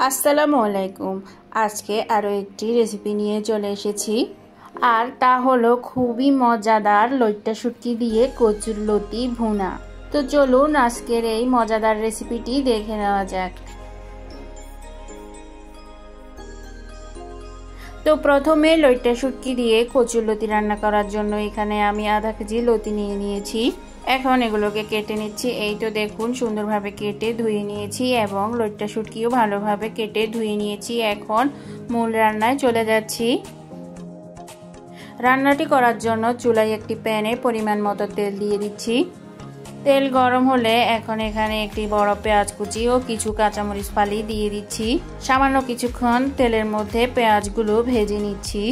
আসসালামু আলাইকুম। আজকে আরও একটি রেসিপি নিয়ে চলে এসেছি, আর তা হলো খুবই মজাদার লইট্টা শুটকি দিয়ে কচুরলতি ভুনা। তো চলুন আজকের এই মজাদার রেসিপিটি দেখে নেওয়া যাক। তো প্রথমে লইট্টা শুটকি দিয়ে কচুরলতি রান্না করার জন্য এখানে আমি আধা কেজি লতি নিয়ে নিয়েছি। এখন এগুলোকে কেটে নিচ্ছি। এই তো দেখুন সুন্দরভাবে কেটে ধুয়ে নিয়েছি এবং লইট্টা শুটকিও ভালোভাবে কেটে ধুয়ে নিয়েছি। এখন মূল রান্নায় চলে যাচ্ছি। রান্নাটি করার জন্য চুলায় একটি প্যানে পরিমাণ মতো তেল দিয়ে দিচ্ছি। তেল গরম হলে এখন এখানে একটি বড় পেঁয়াজ কুচি ও কিছু কাঁচামরিচ ফালি দিয়ে দিচ্ছি। সামান্য কিছুক্ষণ তেলের মধ্যে পেঁয়াজগুলো ভেজে নিচ্ছি।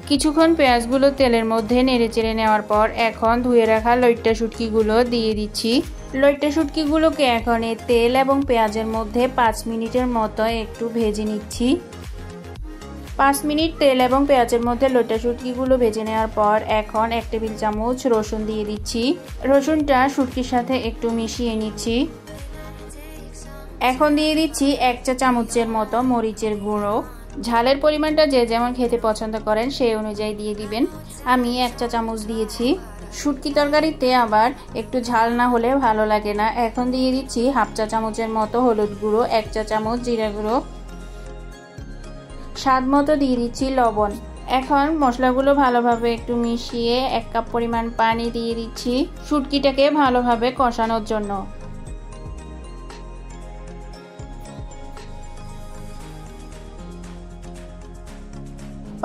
কিছুক্ষণ পেঁয়াজগুলো তেলের মধ্যে নেড়েচেড়ে নেওয়ার পর এখন ধুয়ে রাখা লইট্টা শুটকিগুলো দিয়ে দিচ্ছি। লইট্টা শুটকিগুলোকে এখন এই তেল এবং পেঁয়াজের মধ্যে 5 মিনিটের মতো একটু ভেজে নিচ্ছি। 5 মিনিট তেল এবং পেঁয়াজের মধ্যে লইট্টা শুটকিগুলো ভেজে নেওয়ার পর এখন 1 টেবিল চামচ রসুন দিয়ে দিচ্ছি। রসুনটা শুটকির সাথে একটু মিশিয়ে নিচ্ছি। এখন দিয়ে দিচ্ছি 1 চা চামচের মতো মরিচের গুঁড়ো। ঝালের পরিমাণটা যে যেমন খেতে পছন্দ করেন সেই অনুযায়ী দিয়ে দিবেন। আমি 1 চা চামচ দিয়েছি। শুটকি তরকারিতে আবার একটু ঝাল না হলে ভালো লাগে না। এখন দিয়ে দিচ্ছি 1/2 চা চামচের মতো হলুদ গুঁড়ো, 1 চা চামচ জিরা গুঁড়ো, স্বাদ মতো দিয়ে দিচ্ছি লবণ। এখন মশলাগুলো ভালোভাবে একটু মিশিয়ে 1 কাপ পরিমাণ পানি দিয়ে দিচ্ছি শুটকিটাকে ভালোভাবে কষানোর জন্য।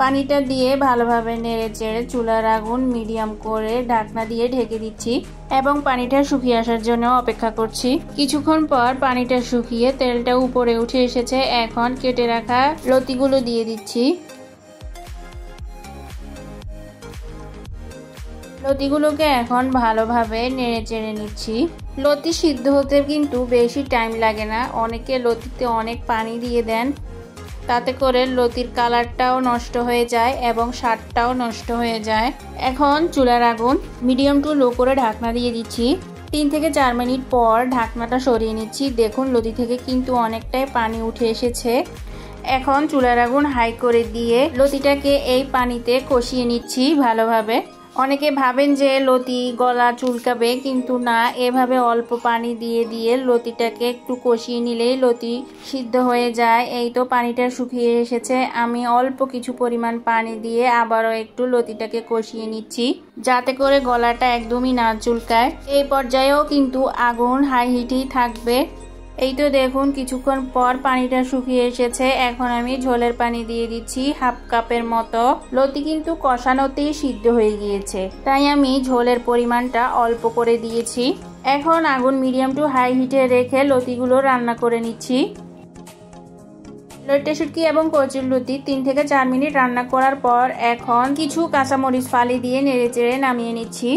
পানিটা দিয়ে ভালোভাবে নেড়েচেড়ে চুলার আগুন মিডিয়াম করে ঢাকনা দিয়ে ঢেকে দিচ্ছি এবং পানিটা শুকিয়ে আসার জন্য অপেক্ষা করছি। কিছুক্ষণ পর পানিটা শুকিয়ে তেলটা উপরে উঠে এসেছে। এখন কেটে রাখা লতিগুলো দিয়ে দিচ্ছি। লতিগুলোকে এখন ভালোভাবে নেড়েচেড়ে নিচ্ছি। লতি সিদ্ধ হতে কিন্তু বেশি টাইম লাগে না। অনেকে লতিতে অনেক পানি দিয়ে দেন, তাতে করে লতির কালারটাও নষ্ট হয়ে যায় এবং স্বাদটাও নষ্ট হয়ে যায়। এখন চুলার আগুন মিডিয়াম টু লো করে ঢাকনা দিয়ে দিচ্ছি। 3 থেকে 4 মিনিট পর ঢাকনাটা সরিয়ে নিচ্ছি। দেখুন লতি থেকে কিন্তু অনেকটাই পানি উঠে এসেছে। এখন চুলার আগুন হাই করে দিয়ে লতিটাকে এই পানিতে কষিয়ে নিচ্ছি ভালোভাবে। অনেকে ভাবেন যে লতি গলা চুলকাবে, কিন্তু না, এভাবে অল্প পানি দিয়ে দিয়ে লতিটাকে একটু কষিয়ে নিলেই লতি সিদ্ধ হয়ে যায়। এই তো পানিটা শুকিয়ে এসেছে। আমি অল্প কিছু পরিমাণ পানি দিয়ে আবারও একটু লতিটাকে কষিয়ে নিচ্ছি, যাতে করে গলাটা একদমই না চুলকায়। এই পর্যায়েও কিন্তু আগুন হাই হিটেই থাকবে। এই তো দেখুন কিছুক্ষণ পর পানিটা শুকিয়ে এসেছে। এখন আমি ঝোলের পানি দিয়ে দিচ্ছি 1/2 কাপের মতো। লতি কিন্তু কষানোতেই সিদ্ধ হয়ে গিয়েছে, তাই আমি ঝোলের পরিমাণটা অল্প করে দিয়েছি। এখন আগুন মিডিয়াম টু হাই হিটে রেখে লতিগুলো রান্না করে নিচ্ছি। লইট্টা শুটকি এবং কচুরলতি 3 থেকে 4 মিনিট রান্না করার পর এখন কিছু কাঁচামরিচ ফালি দিয়ে নেড়েচেড়ে নামিয়ে নিচ্ছি।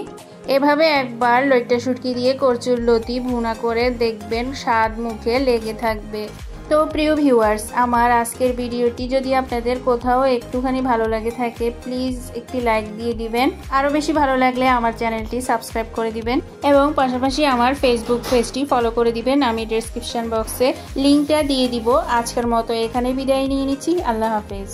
এভাবে একবার লইট্টা শুটকি দিয়ে কচুরলতি ভুনা করে দেখবেন, স্বাদ মুখে লেগে থাকবে। তো প্রিয় ভিউয়ার্স, আমার আজকের ভিডিওটি যদি আপনাদের কোথাও একটুখানি ভালো লাগে থাকে, প্লিজ একটি লাইক দিয়ে দিবেন। আরও বেশি ভালো লাগলে আমার চ্যানেলটি সাবস্ক্রাইব করে দিবেন এবং পাশাপাশি আমার ফেসবুক পেজটি ফলো করে দিবেন। আমি ডেসক্রিপশন বক্সে লিঙ্কটা দিয়ে দিব। আজকের মতো এখানে বিদায় নিয়ে নিচ্ছি। আল্লাহ হাফেজ।